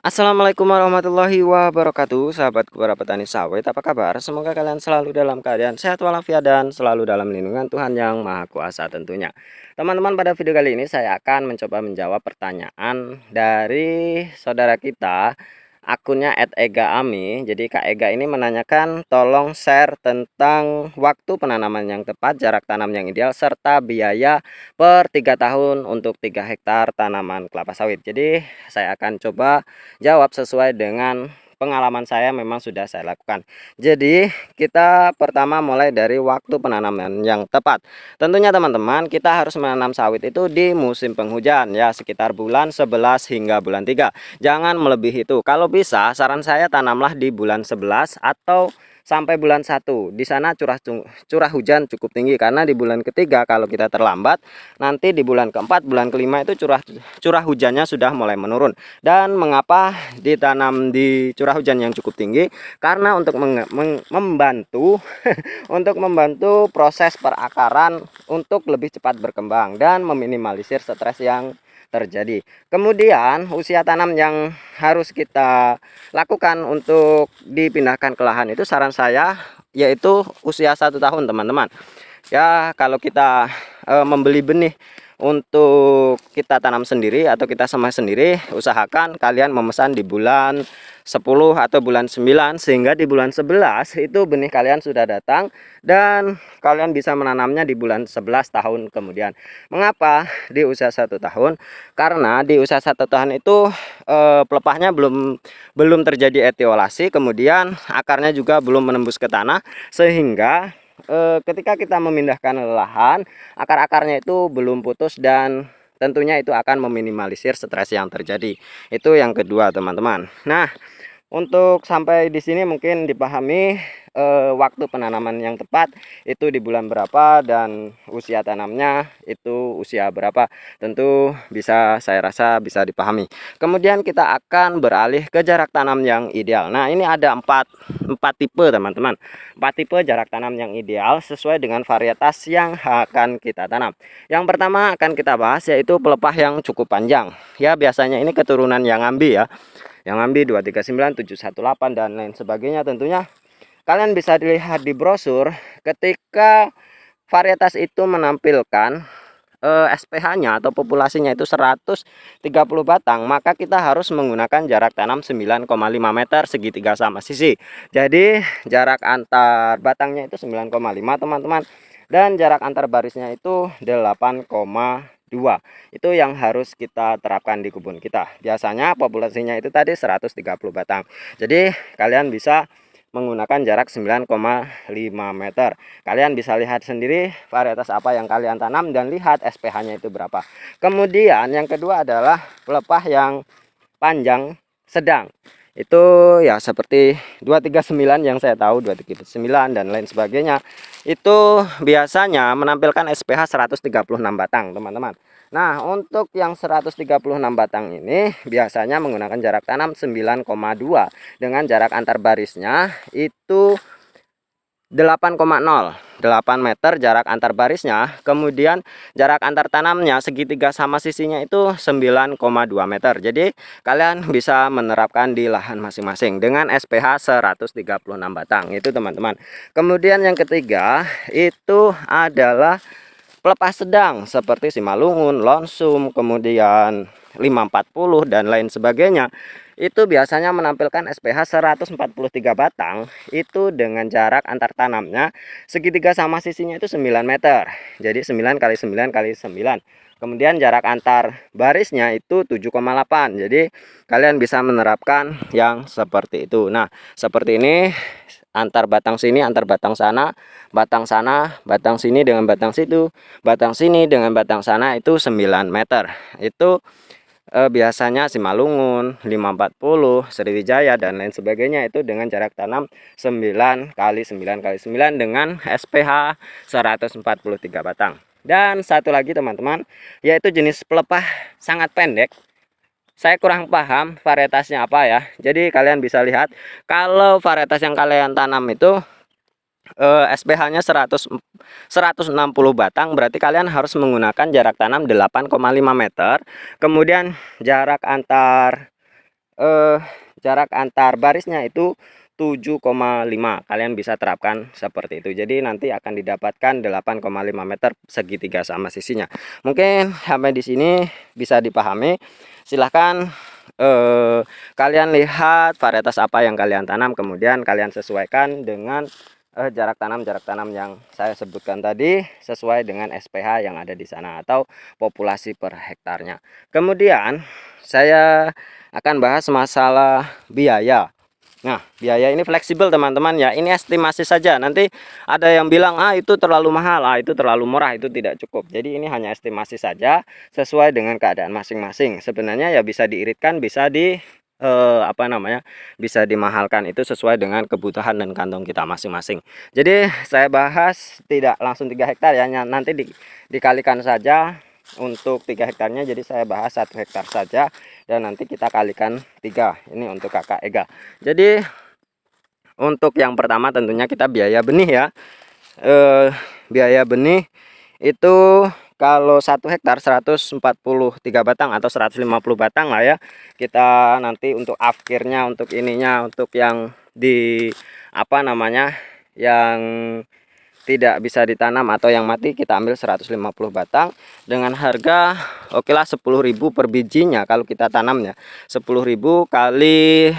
Assalamualaikum warahmatullahi wabarakatuh, sahabatku para petani sawit, apa kabar? Semoga kalian selalu dalam keadaan sehat walafiat dan selalu dalam lindungan Tuhan yang Maha Kuasa tentunya. Teman-teman, pada video kali ini saya akan mencoba menjawab pertanyaan dari saudara kita, akunnya @ega_ami. Jadi Kak Ega ini menanyakan tolong share tentang waktu penanaman yang tepat, jarak tanam yang ideal, serta biaya per 3 tahun untuk 3 hektar tanaman kelapa sawit. Jadi saya akan coba jawab sesuai dengan pengalaman saya, memang sudah saya lakukan. Jadi kita pertama mulai dari waktu penanaman yang tepat. Tentunya teman-teman, kita harus menanam sawit itu di musim penghujan ya, sekitar bulan 11 hingga bulan 3. Jangan melebihi itu. Kalau bisa saran saya tanamlah di bulan 11 atau sampai bulan 1. Di sana curah hujan cukup tinggi, karena di bulan ketiga kalau kita terlambat, nanti di bulan keempat, bulan kelima itu curah hujannya sudah mulai menurun. Dan mengapa ditanam di curah hujan yang cukup tinggi? Karena untuk membantu untuk membantu proses perakaran untuk lebih cepat berkembang dan meminimalisir stres yang terjadi. Kemudian usia tanam yang harus kita lakukan untuk dipindahkan ke lahan itu, saran saya yaitu usia 1 tahun teman-teman. Ya, kalau kita membeli benih untuk kita tanam sendiri atau kita semai sendiri, usahakan kalian memesan di bulan 10 atau bulan 9, sehingga di bulan 11 itu benih kalian sudah datang dan kalian bisa menanamnya di bulan 11 tahun kemudian. Mengapa di usia 1 tahun? Karena di usia 1 tahun itu pelepahnya belum terjadi etiolasi, kemudian akarnya juga belum menembus ke tanah, sehingga ketika kita memindahkan lahan, akar-akarnya itu belum putus dan tentunya itu akan meminimalisir stres yang terjadi. Itu yang kedua teman-teman. Nah, untuk sampai di sini mungkin dipahami waktu penanaman yang tepat itu di bulan berapa dan usia tanamnya itu usia berapa. Tentu saya rasa bisa dipahami. Kemudian kita akan beralih ke jarak tanam yang ideal. Nah, ini ada empat tipe teman-teman. 4 tipe jarak tanam yang ideal sesuai dengan varietas yang akan kita tanam. Yang pertama akan kita bahas yaitu pelepah yang cukup panjang. Ya, biasanya ini keturunan yang ambi ya, yang ambil 239, 718 dan lain sebagainya. Tentunya kalian bisa dilihat di brosur, ketika varietas itu menampilkan SPH-nya atau populasinya itu 130 batang, maka kita harus menggunakan jarak tanam 9,5 meter segitiga sama sisi. Jadi jarak antar batangnya itu 9,5 teman-teman, dan jarak antar barisnya itu 8,2. Itu yang harus kita terapkan di kebun kita. Biasanya populasinya itu tadi 130 batang. Jadi kalian bisa menggunakan jarak 9,5 meter. Kalian bisa lihat sendiri varietas apa yang kalian tanam dan lihat SPH-nya itu berapa. Kemudian yang kedua adalah pelepah yang panjang sedang. Itu ya seperti 239 yang saya tahu, 239 dan lain sebagainya. Itu biasanya menampilkan SPH 136 batang, teman-teman. Nah, untuk yang 136 batang ini biasanya menggunakan jarak tanam 9,2 dengan jarak antar barisnya itu 8,08 meter jarak antar barisnya. Kemudian jarak antar tanamnya segitiga sama sisinya itu 9,2 meter. Jadi kalian bisa menerapkan di lahan masing-masing dengan SPH 136 batang itu teman-teman. Kemudian yang ketiga itu adalah pelepah sedang seperti Simalungun, Lonsum, kemudian 540 dan lain sebagainya. Itu biasanya menampilkan SPH 143 batang itu dengan jarak antar tanamnya segitiga sama sisinya itu 9 meter. Jadi 9 kali 9 kali 9. Kemudian jarak antar barisnya itu 7,8. Jadi kalian bisa menerapkan yang seperti itu. Nah, seperti ini, antar batang sini, antar batang sana, batang sini dengan batang situ, batang sini dengan batang sana itu 9 meter. Itu biasanya Simalungun, 540, Sriwijaya dan lain sebagainya itu dengan jarak tanam 9 kali 9 kali 9 dengan SPH 143 batang. Dan satu lagi teman-teman, yaitu jenis pelepah sangat pendek. Saya kurang paham varietasnya apa ya. Jadi kalian bisa lihat kalau varietas yang kalian tanam itu SPH-nya 160 batang, berarti kalian harus menggunakan jarak tanam 8,5 meter. Kemudian jarak antar eh, jarak antar barisnya itu 7,5. Kalian bisa terapkan seperti itu. Jadi nanti akan didapatkan 8,5 meter segitiga sama sisinya. Mungkin sampai di sini bisa dipahami. Silahkan kalian lihat varietas apa yang kalian tanam, kemudian kalian sesuaikan dengan jarak tanam yang saya sebutkan tadi sesuai dengan SPH yang ada di sana atau populasi per hektarnya. Kemudian saya akan bahas masalah biaya. Nah, biaya ini fleksibel teman-teman ya. Ini estimasi saja. Nanti ada yang bilang, ah itu terlalu mahal, ah itu terlalu murah, itu tidak cukup. Jadi ini hanya estimasi saja sesuai dengan keadaan masing-masing. Sebenarnya ya bisa diiritkan, bisa bisa dimahalkan, itu sesuai dengan kebutuhan dan kantong kita masing-masing. Jadi saya bahas tidak langsung 3 hektar ya, nanti dikalikan saja untuk 3 hektarnya. Jadi saya bahas 1 hektar saja dan nanti kita kalikan 3. Ini untuk kakak Ega. Jadi untuk yang pertama tentunya kita biaya benih ya. Biaya benih itu kalau 1 hektar 143 batang atau 150 batang lah ya. Kita nanti untuk akhirnya, untuk ininya, untuk yang di yang tidak bisa ditanam atau yang mati, kita ambil 150 batang dengan harga oke lah 10.000 per bijinya. Kalau kita tanamnya 10.000 kali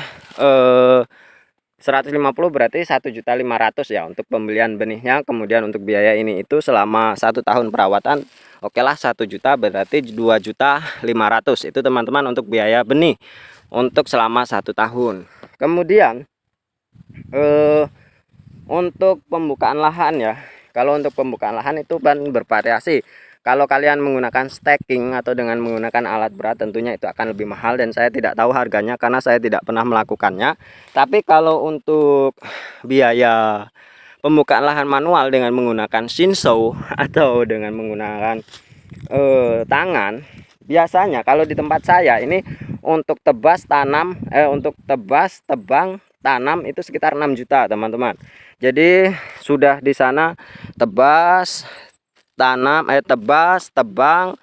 150 berarti 1.500.000 ya untuk pembelian benihnya. Kemudian untuk biaya ini itu selama 1 tahun perawatan oke lah 1 juta, berarti 2.500.000 itu teman-teman untuk biaya benih untuk selama 1 tahun. Kemudian untuk pembukaan lahan ya, kalau untuk pembukaan lahan itu kan bervariasi. Kalau kalian menggunakan staking atau dengan menggunakan alat berat tentunya itu akan lebih mahal dan saya tidak tahu harganya karena saya tidak pernah melakukannya. Tapi kalau untuk biaya pembukaan lahan manual dengan menggunakan chainsaw atau dengan menggunakan tangan, biasanya kalau di tempat saya ini untuk tebas tebang tanam itu sekitar 6 juta teman-teman. Jadi sudah di sana tebas tebang,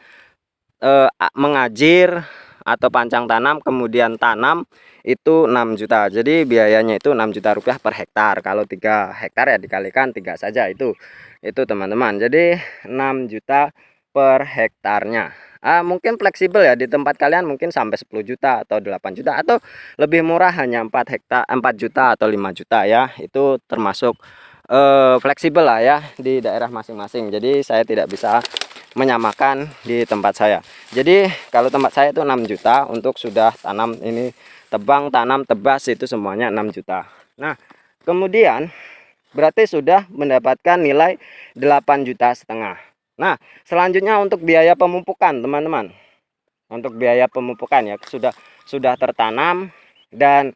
mengajir atau pancang tanam, kemudian tanam itu 6 juta. Jadi biayanya itu 6 juta rupiah per hektar. Kalau 3 hektar ya dikalikan 3 saja itu teman-teman. Jadi 6 juta per hektarnya. Mungkin fleksibel ya, di tempat kalian mungkin sampai 10 juta atau 8 juta atau lebih murah hanya 4 juta atau 5 juta ya. Itu termasuk fleksibel lah ya di daerah masing-masing. Jadi saya tidak bisa menyamakan di tempat saya. Jadi kalau tempat saya itu 6 juta untuk sudah tanam ini, tebang, tanam, tebas itu semuanya 6 juta. Nah, kemudian berarti sudah mendapatkan nilai 8,5 juta. Nah, selanjutnya untuk biaya pemupukan, teman-teman. Untuk biaya pemupukan ya sudah tertanam dan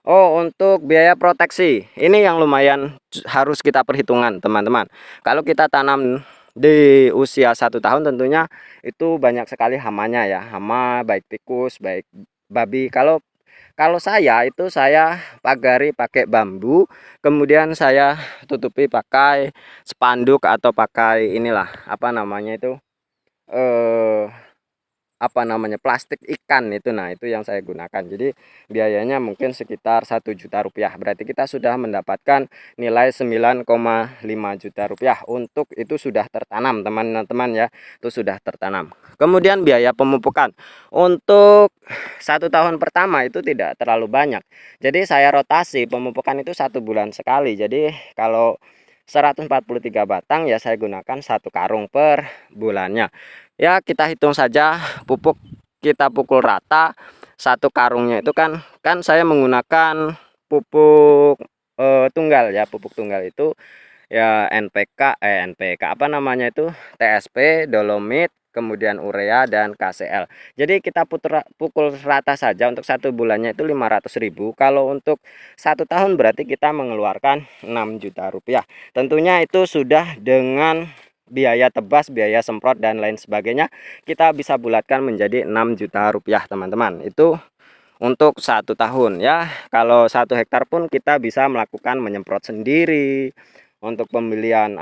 untuk biaya proteksi. Ini yang lumayan harus kita perhitungkan, teman-teman. Kalau kita tanam di usia 1 tahun tentunya itu banyak sekali hamanya ya. Hama baik tikus, baik babi. Kalau saya pagari pakai bambu, kemudian saya tutupi pakai spanduk atau pakai inilah eh plastik ikan itu. Nah, itu yang saya gunakan. Jadi biayanya mungkin sekitar 1 juta rupiah. Berarti kita sudah mendapatkan nilai 9,5 juta rupiah. Untuk itu sudah tertanam teman-teman ya. Itu sudah tertanam. Kemudian biaya pemupukan untuk 1 tahun pertama itu tidak terlalu banyak. Jadi saya rotasi pemupukan itu 1 bulan sekali. Jadi kalau 143 batang ya saya gunakan 1 karung per bulannya. Ya kita hitung saja, kita pukul rata 1 karungnya itu kan saya menggunakan pupuk tunggal ya. Pupuk tunggal itu ya NPK TSP, dolomit, kemudian urea dan KCL. Jadi kita pukul rata saja untuk 1 bulannya itu 500.000. Kalau untuk 1 tahun berarti kita mengeluarkan 6 juta rupiah. Tentunya itu sudah dengan biaya tebas, biaya semprot dan lain sebagainya, kita bisa bulatkan menjadi 6 juta rupiah teman-teman. Itu untuk 1 tahun ya. Kalau 1 hektar pun kita bisa melakukan menyemprot sendiri. Untuk pembelian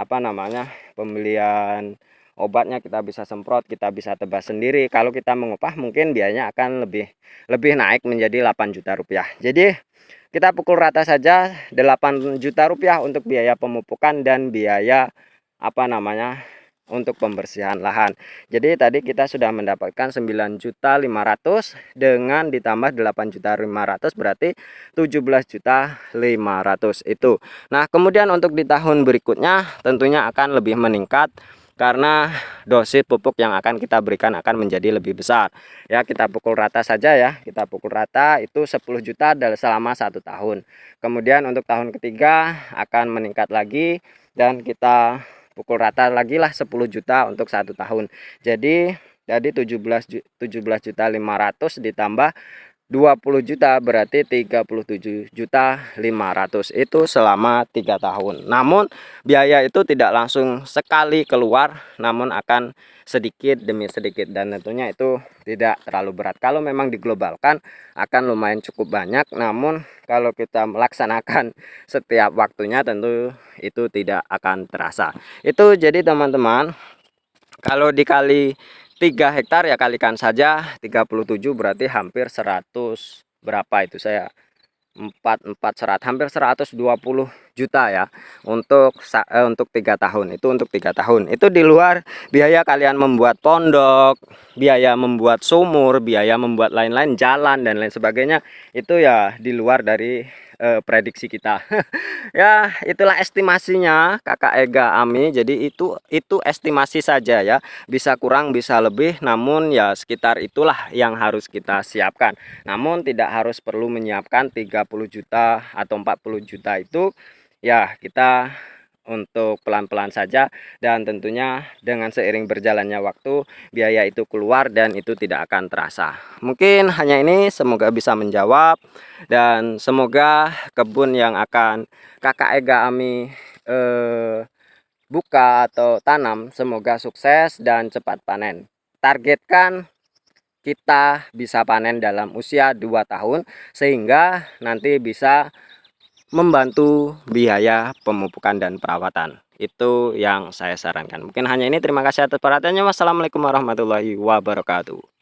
pembelian obatnya kita bisa semprot, kita bisa tebas sendiri. Kalau kita mengupah mungkin biayanya akan lebih naik menjadi 8 juta rupiah. Jadi kita pukul rata saja 8 juta rupiah untuk biaya pemupukan dan biaya apa namanya untuk pembersihan lahan. Jadi tadi kita sudah mendapatkan 9.500.000 dengan ditambah 8.500.000 berarti 17.500.000 itu. Nah, kemudian untuk di tahun berikutnya tentunya akan lebih meningkat karena dosis pupuk yang akan kita berikan akan menjadi lebih besar. Ya, kita pukul rata saja ya. Kita pukul rata itu 10 juta selama 1 tahun. Kemudian untuk tahun ketiga akan meningkat lagi dan kita pukul rata lagi lah 10 juta untuk 1 tahun. Jadi 17.500.000 ditambah 20 juta berarti 37.500.000 itu selama 3 tahun. Namun biaya itu tidak langsung sekali keluar, namun akan sedikit demi sedikit dan tentunya itu tidak terlalu berat. Kalau memang diglobalkan akan lumayan cukup banyak, namun kalau kita melaksanakan setiap waktunya tentu itu tidak akan terasa. Itu jadi teman-teman, kalau dikali 3 hektar ya kalikan saja 37 berarti hampir 100 berapa itu saya 4 hampir 120 juta ya untuk 3 tahun. Itu untuk 3 tahun. Itu di luar biaya kalian membuat pondok, biaya membuat sumur, biaya membuat lain-lain jalan dan lain sebagainya. Itu ya di luar dari prediksi kita. Ya, itulah estimasinya Kakak Ega Ami. Jadi itu estimasi saja ya. Bisa kurang, bisa lebih, namun ya sekitar itulah yang harus kita siapkan. Namun tidak harus perlu menyiapkan 30 juta atau 40 juta itu ya, kita untuk pelan-pelan saja dan tentunya dengan seiring berjalannya waktu biaya itu keluar dan itu tidak akan terasa. Mungkin hanya ini, semoga bisa menjawab dan semoga kebun yang akan Kakak Ega Ami buka atau tanam semoga sukses dan cepat panen. Targetkan kita bisa panen dalam usia 2 tahun sehingga nanti bisa membantu biaya pemupukan dan perawatan. Itu yang saya sarankan. Mungkin hanya ini, terima kasih atas perhatiannya. Wassalamualaikum warahmatullahi wabarakatuh.